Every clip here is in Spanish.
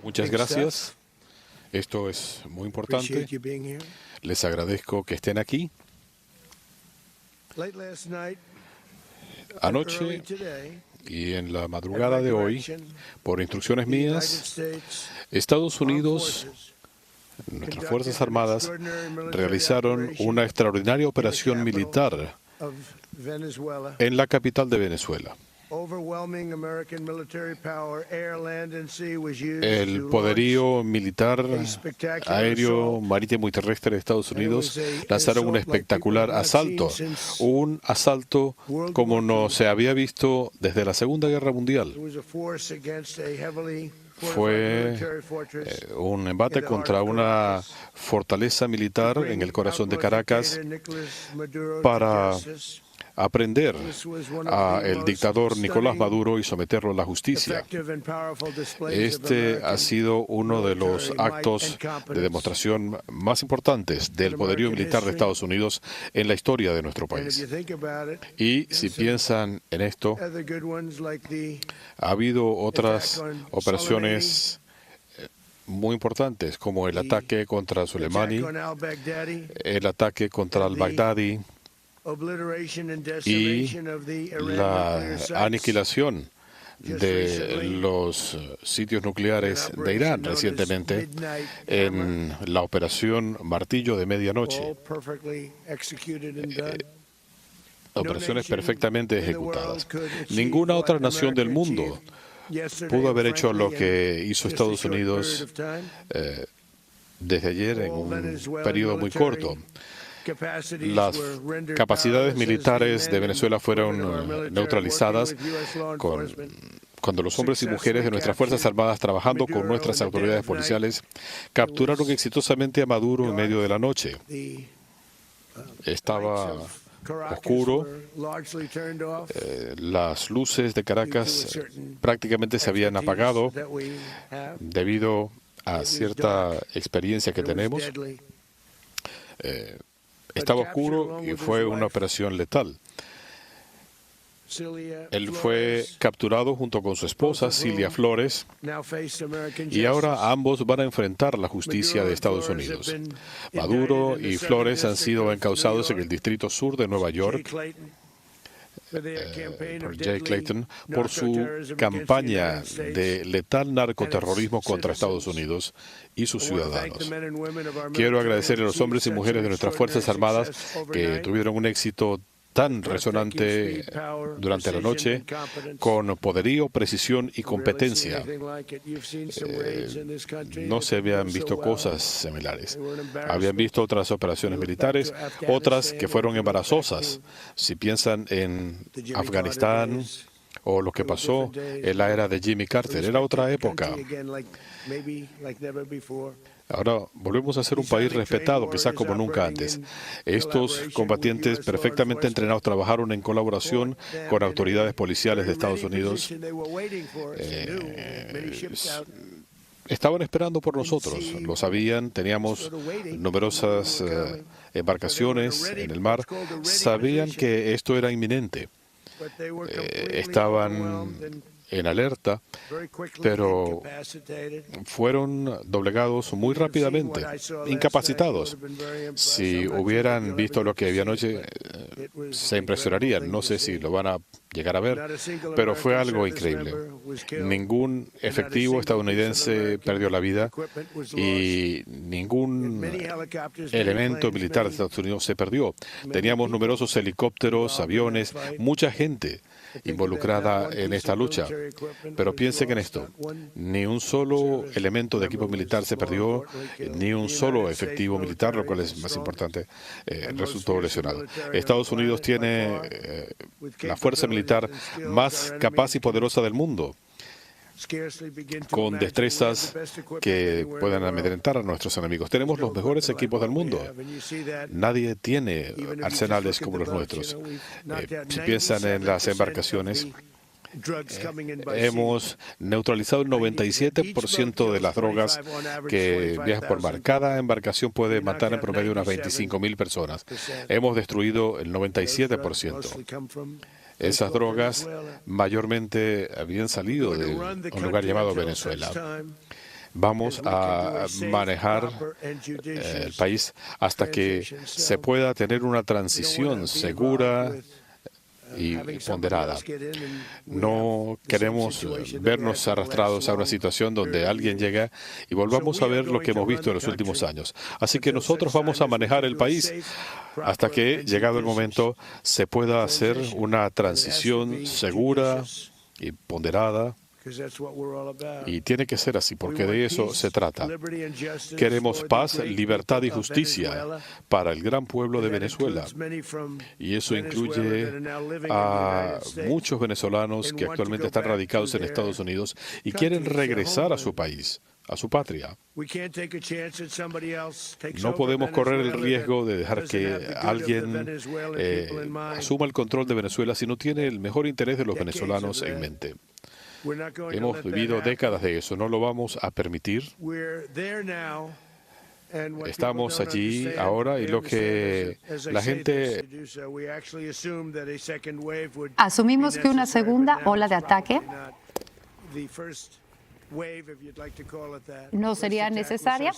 Muchas gracias. Esto es muy importante. Les agradezco que estén aquí. Anoche y en la madrugada de hoy, por instrucciones mías, Estados Unidos, nuestras Fuerzas Armadas, realizaron una extraordinaria operación militar en la capital de Venezuela. El poderío militar aéreo, marítimo y terrestre de Estados Unidos lanzaron un espectacular asalto, un asalto como no se había visto desde la Segunda Guerra Mundial. Fue un embate contra una fortaleza militar en el corazón de Caracas para aprender al dictador Nicolás Maduro y someterlo a la justicia. Este ha sido uno de los actos de demostración más importantes del poderío militar de Estados Unidos en la historia de nuestro país. Y si piensan en esto, ha habido otras operaciones muy importantes, como el ataque contra Soleimani, el ataque contra al-Baghdadi, y la aniquilación de los sitios nucleares de Irán recientemente en la operación Martillo de Medianoche. Operaciones perfectamente ejecutadas. Ninguna otra nación del mundo pudo haber hecho lo que hizo Estados Unidos desde ayer en un periodo muy corto. Las capacidades militares de Venezuela fueron neutralizadas cuando los hombres y mujeres de nuestras Fuerzas Armadas, trabajando con nuestras autoridades policiales, capturaron exitosamente a Maduro en medio de la noche. Estaba oscuro, las luces de Caracas prácticamente se habían apagado debido a cierta experiencia que tenemos. Estaba oscuro y fue una operación letal. Él fue capturado junto con su esposa, Cilia Flores, y ahora ambos van a enfrentar la justicia de Estados Unidos. Maduro y Flores han sido encausados en el Distrito Sur de Nueva York por Jay Clayton por su campaña de letal narcoterrorismo contra Estados Unidos y sus ciudadanos. Quiero agradecer a los hombres y mujeres de nuestras Fuerzas Armadas que tuvieron un éxito tan resonante durante la noche, con poderío, precisión y competencia. No se habían visto cosas similares. Habían visto otras operaciones militares, otras que fueron embarazosas. Si piensan en Afganistán o lo que pasó en la era de Jimmy Carter, era otra época. Ahora volvemos a ser un país respetado, quizás como nunca antes. Estos combatientes perfectamente entrenados trabajaron en colaboración con autoridades policiales de Estados Unidos. Estaban esperando por nosotros, lo sabían, teníamos numerosas embarcaciones en el mar, sabían que esto era inminente. Estaban en alerta, pero fueron doblegados muy rápidamente, incapacitados. Si hubieran visto lo que había anoche, se impresionarían. No sé si lo van a llegar a ver, pero fue algo increíble. Ningún efectivo estadounidense perdió la vida y ningún elemento militar de Estados Unidos se perdió. Teníamos numerosos helicópteros, aviones, mucha gente involucrada en esta lucha. Pero piensen en esto, ni un solo elemento de equipo militar se perdió, ni un solo efectivo militar, lo cual es más importante, resultó lesionado. Estados Unidos tiene la fuerza militar más capaz y poderosa del mundo, con destrezas que puedan amedrentar a nuestros enemigos. Tenemos los mejores equipos del mundo. Nadie tiene arsenales como los nuestros. Si piensan en las embarcaciones, hemos neutralizado el 97% de las drogas que viajan por mar. Cada embarcación puede matar en promedio unas 25,000 personas. Hemos destruido el 97%. Esas drogas mayormente habían salido de un lugar llamado Venezuela. vamos a manejar el país hasta que se pueda tener una transición segura y ponderada. No queremos vernos arrastrados a una situación donde alguien llega y volvamos a ver lo que hemos visto en los últimos años. Así que nosotros vamos a manejar el país hasta que, llegado el momento, se pueda hacer una transición segura y ponderada. Y tiene que ser así, porque de eso se trata. Queremos paz, libertad y justicia para el gran pueblo de Venezuela. Y eso incluye a muchos venezolanos que actualmente están radicados en Estados Unidos y quieren regresar a su país, a su patria. No podemos correr el riesgo de dejar que alguien asuma el control de Venezuela si no tiene el mejor interés de los venezolanos en mente. Hemos vivido décadas de eso, no lo vamos a permitir. Estamos allí ahora y lo que la gente... Asumimos que una segunda ola de ataque no sería necesaria.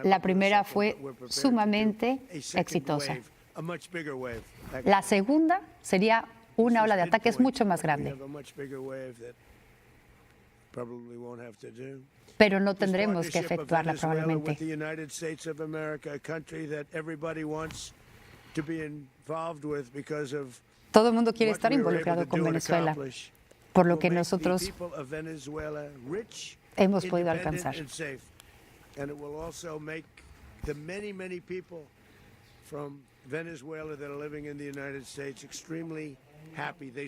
La primera fue sumamente exitosa. La segunda sería una ola de ataques mucho más grande. Pero no tendremos que efectuarla probablemente. Todo el mundo quiere estar involucrado con Venezuela, por lo que nosotros hemos podido alcanzar.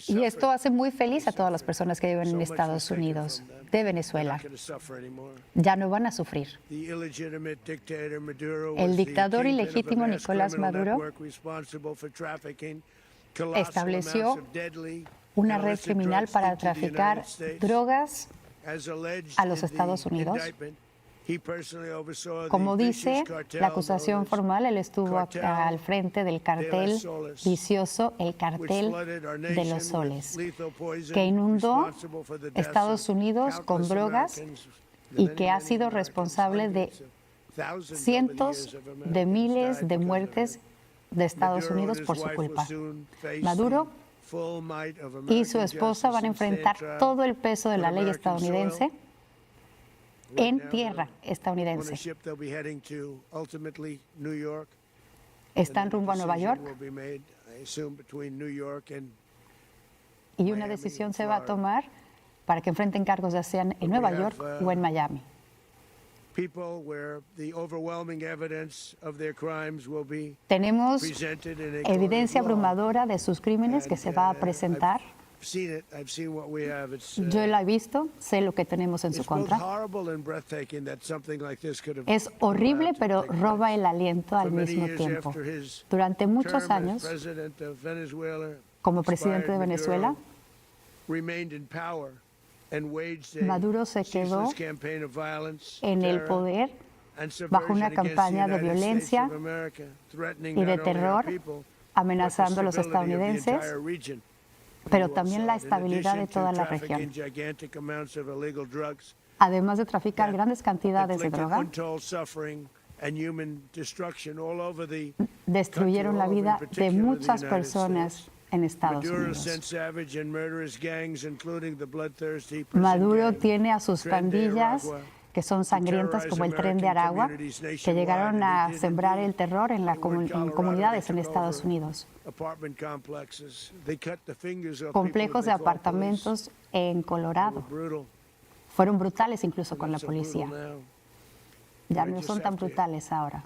Y esto hace muy feliz a todas las personas que viven en Estados Unidos, de Venezuela. Ya no van a sufrir. El dictador ilegítimo Nicolás Maduro estableció una red criminal para traficar drogas a los Estados Unidos. Como dice la acusación formal, él estuvo al frente del cartel vicioso, el cartel de los soles, que inundó Estados Unidos con drogas y que ha sido responsable de cientos de miles de muertes de Estados Unidos por su culpa. Maduro y su esposa van a enfrentar todo el peso de la ley estadounidense en tierra estadounidense. Están rumbo a Nueva York y una decisión se va a tomar para que enfrenten cargos ya sean en Nueva York o en Miami. Tenemos evidencia abrumadora de sus crímenes que se va a presentar. Yo la he visto, sé lo que tenemos en su contra. Es horrible, pero roba el aliento al mismo tiempo. Durante muchos años, como presidente de Venezuela, Maduro se quedó en el poder bajo una campaña de violencia y de terror, amenazando a los estadounidenses, pero también la estabilidad de toda la región. Además de traficar grandes cantidades de droga, destruyeron la vida de muchas personas en Estados Unidos. Maduro tiene a sus pandillas que son sangrientas como el Tren de Aragua, que llegaron a sembrar el terror en comunidades en Estados Unidos. Complejos de apartamentos en Colorado. Fueron brutales incluso con la policía. Ya no son tan brutales ahora.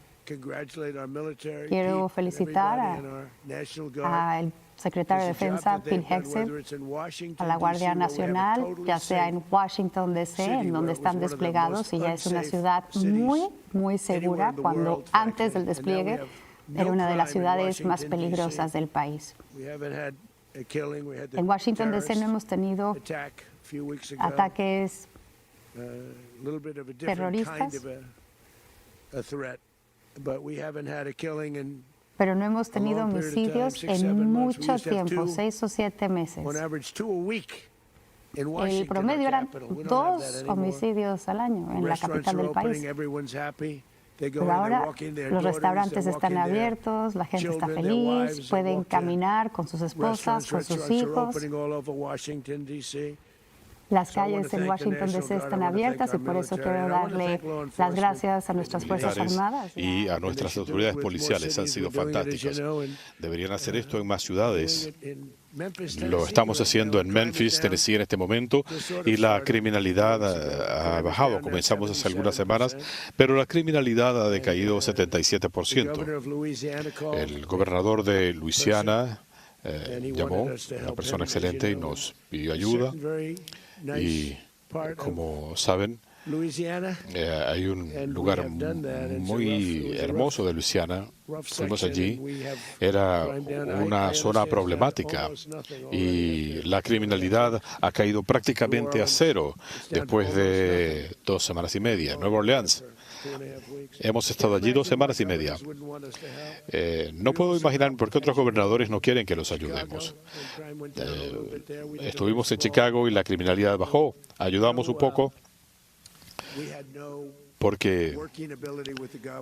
Quiero felicitar al secretario de Defensa, Pete Hegseth, a la Guardia Nacional, ya sea en Washington, D.C., en donde están desplegados, y ya es una ciudad muy, muy segura, cuando antes del despliegue era una de las ciudades más peligrosas del país. En Washington, D.C. no hemos tenido ataques terroristas, pero no hemos tenido homicidios en mucho tiempo, 6 o 7 meses. el promedio eran 2 homicidios al año en la capital del país. Pero ahora los restaurantes están abiertos, la gente está feliz, pueden caminar con sus esposas, con sus hijos. Las calles en Washington D.C. están abiertas y por eso quiero darle las gracias a nuestras Fuerzas Armadas y a nuestras autoridades policiales. Han sido fantásticas. Deberían hacer esto en más ciudades. Lo estamos haciendo en Memphis, Tennessee en este momento, y la criminalidad ha bajado. Comenzamos hace algunas semanas, pero la criminalidad ha decaído 77%. El gobernador de Luisiana llamó, una persona excelente, y nos pidió ayuda. Y como saben, hay un lugar muy hermoso de Luisiana. Fuimos allí. Era una zona problemática y la criminalidad ha caído prácticamente a cero después de 2 semanas y media. Nueva Orleans. Hemos estado allí 2 semanas y media. No puedo imaginar por qué otros gobernadores no quieren que los ayudemos. Estuvimos en Chicago y la criminalidad bajó. Ayudamos un poco porque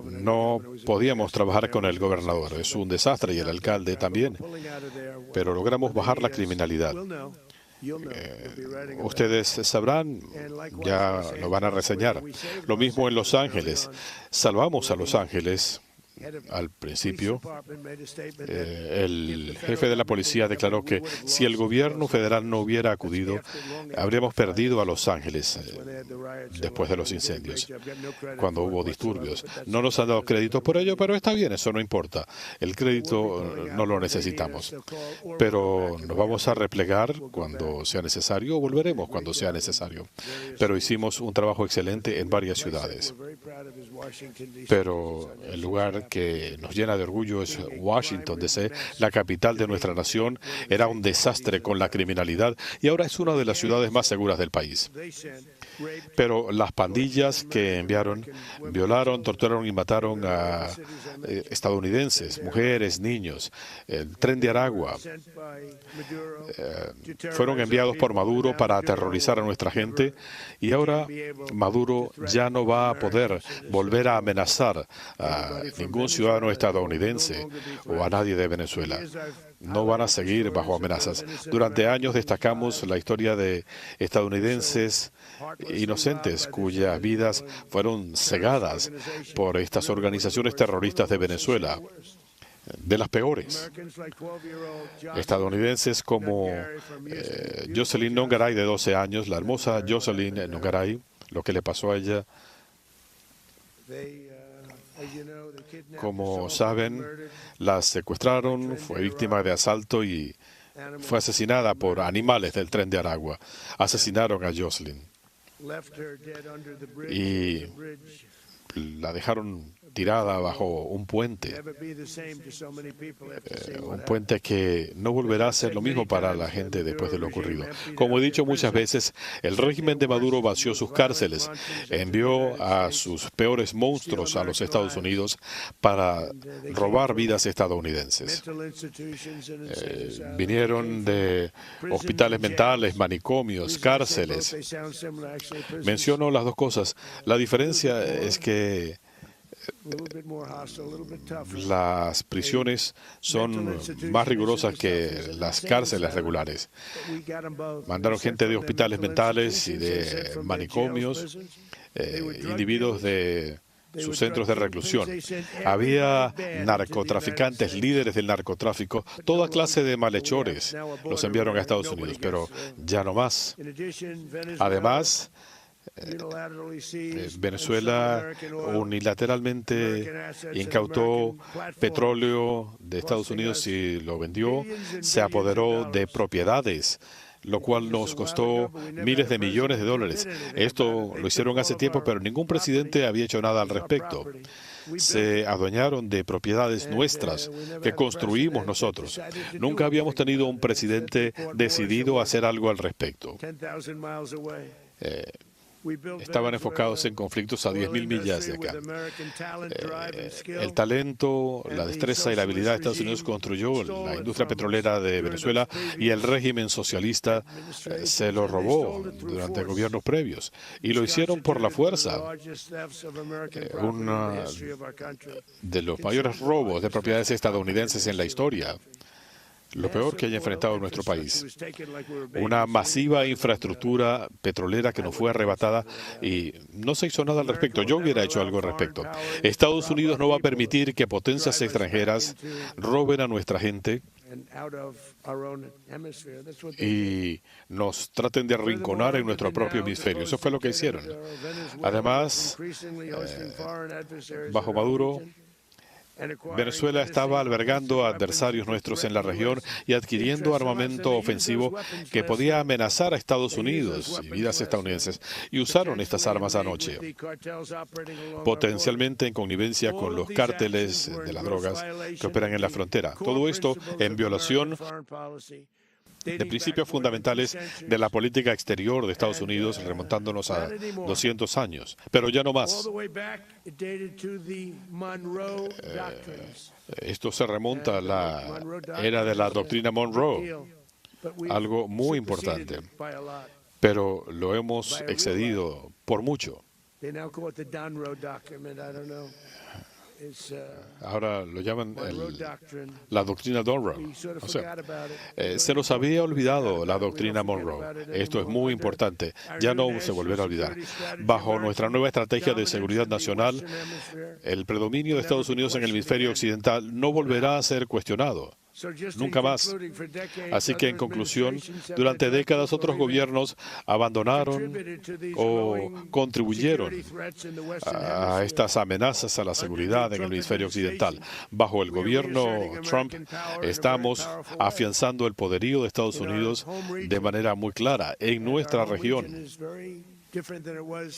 no podíamos trabajar con el gobernador. Es un desastre y el alcalde también. Pero logramos bajar la criminalidad. Ustedes sabrán, ya lo van a reseñar. Lo mismo en Los Ángeles. Salvamos a Los Ángeles. Al principio, el jefe de la policía declaró que si el gobierno federal no hubiera acudido, habríamos perdido a Los Ángeles después de los incendios, cuando hubo disturbios. No nos han dado crédito por ello, pero está bien, eso no importa. El crédito no lo necesitamos. Pero nos vamos a replegar cuando sea necesario o volveremos cuando sea necesario. Pero hicimos un trabajo excelente en varias ciudades. Pero el lugar que nos llena de orgullo es Washington D.C., la capital de nuestra nación. Era un desastre con la criminalidad y ahora es una de las ciudades más seguras del país. Pero las pandillas que enviaron violaron, torturaron y mataron a estadounidenses, mujeres, niños. El Tren de Aragua fueron enviados por Maduro para aterrorizar a nuestra gente y ahora Maduro ya no va a poder volver a amenazar a ningún ciudadano estadounidense o a nadie de Venezuela. No van a seguir bajo amenazas. Durante años destacamos la historia de estadounidenses inocentes cuyas vidas fueron cegadas por estas organizaciones terroristas de Venezuela, de las peores. Estadounidenses como Jocelyn Nongaray, de 12 años, la hermosa Jocelyn Nongaray, lo que le pasó a ella. Como saben, la secuestraron, fue víctima de asalto y fue asesinada por animales del Tren de Aragua. Asesinaron a Jocelyn y la dejaron tirada bajo un puente que no volverá a ser lo mismo para la gente después de lo ocurrido. Como he dicho muchas veces, el régimen de Maduro vació sus cárceles, envió a sus peores monstruos a los Estados Unidos para robar vidas estadounidenses. Vinieron de hospitales mentales, manicomios, cárceles. Menciono las dos cosas. La diferencia es que las prisiones son más rigurosas que las cárceles regulares. Mandaron gente de hospitales mentales y de manicomios, individuos de sus centros de reclusión. Había narcotraficantes, líderes del narcotráfico, toda clase de malhechores. Los enviaron a Estados Unidos, pero ya no más. Además, Venezuela unilateralmente incautó petróleo de Estados Unidos y lo vendió, se apoderó de propiedades, lo cual nos costó miles de millones de dólares. Esto lo hicieron hace tiempo, pero ningún presidente había hecho nada al respecto. Se adueñaron de propiedades nuestras que construimos nosotros. Nunca habíamos tenido un presidente decidido a hacer algo al respecto. estaban enfocados en conflictos a 10.000 millas de acá. El talento, la destreza y la habilidad de Estados Unidos construyó la industria petrolera de Venezuela, y el régimen socialista se lo robó durante gobiernos previos, y lo hicieron por la fuerza. Uno de los mayores robos de propiedades estadounidenses en la historia. Lo peor que haya enfrentado nuestro país. Una masiva infraestructura petrolera que nos fue arrebatada y no se hizo nada al respecto. Yo hubiera hecho algo al respecto. Estados Unidos no va a permitir que potencias extranjeras roben a nuestra gente y nos traten de arrinconar en nuestro propio hemisferio. Eso fue lo que hicieron. Además, bajo Maduro, Venezuela estaba albergando a adversarios nuestros en la región y adquiriendo armamento ofensivo que podía amenazar a Estados Unidos y vidas estadounidenses. Y usaron estas armas anoche, potencialmente en connivencia con los cárteles de las drogas que operan en la frontera. Todo esto en violación de principios fundamentales de la política exterior de Estados Unidos, remontándonos a 200 años. Pero ya no más. Esto se remonta a la era de la doctrina Monroe, algo muy importante, pero lo hemos excedido por mucho. Ahora lo llaman la doctrina Monroe. O sea, se nos había olvidado la doctrina Monroe. Esto es muy importante. Ya no se volverá a olvidar. Bajo nuestra nueva estrategia de seguridad nacional, el predominio de Estados Unidos en el hemisferio occidental no volverá a ser cuestionado. Nunca más. Así que, en conclusión, durante décadas otros gobiernos abandonaron o contribuyeron a estas amenazas a la seguridad en el hemisferio occidental. Bajo el gobierno Trump estamos afianzando el poderío de Estados Unidos de manera muy clara en nuestra región.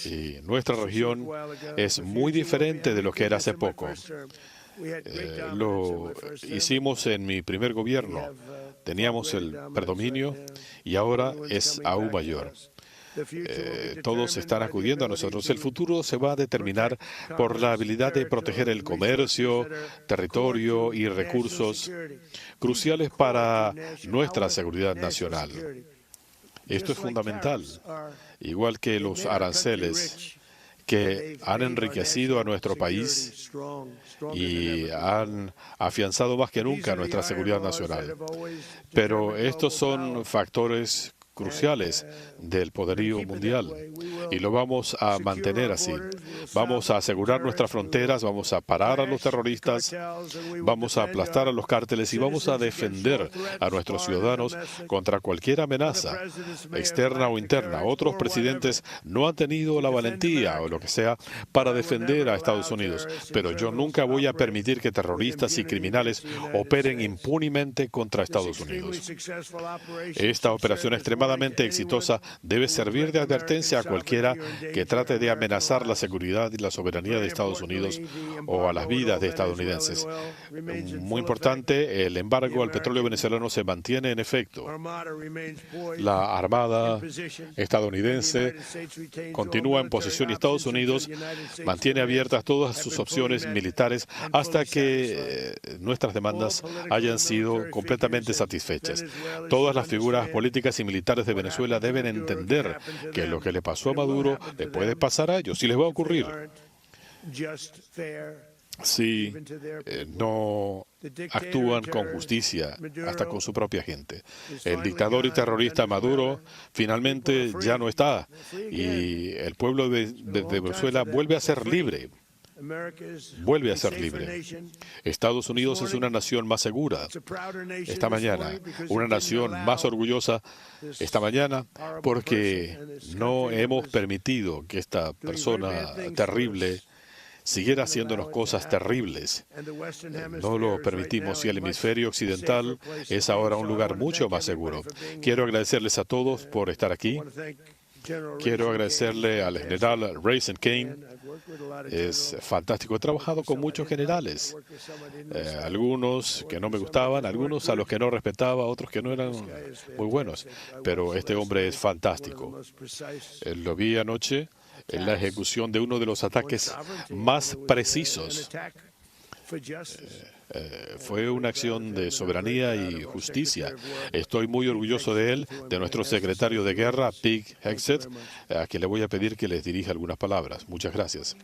Y nuestra región es muy diferente de lo que era hace poco. Lo hicimos en mi primer gobierno. Teníamos el predominio y ahora es aún mayor. Todos están acudiendo a nosotros. El futuro se va a determinar por la habilidad de proteger el comercio, territorio y recursos cruciales para nuestra seguridad nacional. Esto es fundamental, igual que los aranceles que han enriquecido a nuestro país y han afianzado más que nunca nuestra seguridad nacional. Pero estos son factores cruciales del poderío mundial y lo vamos a mantener así. Vamos a asegurar nuestras fronteras, vamos a parar a los terroristas, vamos a aplastar a los cárteles y vamos a defender a nuestros ciudadanos contra cualquier amenaza, externa o interna. Otros presidentes no han tenido la valentía o lo que sea para defender a Estados Unidos, pero yo nunca voy a permitir que terroristas y criminales operen impunemente contra Estados Unidos. Esta operación extremadamente exitosa debe servir de advertencia a cualquiera que trate de amenazar la seguridad y la soberanía de Estados Unidos o a las vidas de estadounidenses. Muy importante, el embargo al petróleo venezolano se mantiene en efecto. La Armada estadounidense continúa en posesión y Estados Unidos mantiene abiertas todas sus opciones militares hasta que nuestras demandas hayan sido completamente satisfechas. Todas las figuras políticas y militares de Venezuela deben entender que lo que le pasó a Maduro le puede pasar a ellos y les va a ocurrir si no actúan con justicia hasta con su propia gente. El dictador y terrorista Maduro finalmente ya no está y el pueblo de Venezuela vuelve a ser libre. Vuelve a ser libre. Estados Unidos es una nación más segura esta mañana, una nación más orgullosa esta mañana, porque no hemos permitido que esta persona terrible siguiera haciéndonos cosas terribles. No lo permitimos y el hemisferio occidental es ahora un lugar mucho más seguro. Quiero agradecerles a todos por estar aquí. Quiero agradecerle al general Raisin Kane. Es fantástico. He trabajado con muchos generales, algunos que no me gustaban, algunos a los que no respetaba, otros que no eran muy buenos. Pero este hombre es fantástico. Lo vi anoche en la ejecución de uno de los ataques más precisos. Fue una acción de soberanía y justicia. Estoy muy orgulloso de él, de nuestro secretario de guerra, Pete Hegseth, a quien le voy a pedir que les dirija algunas palabras. Muchas gracias.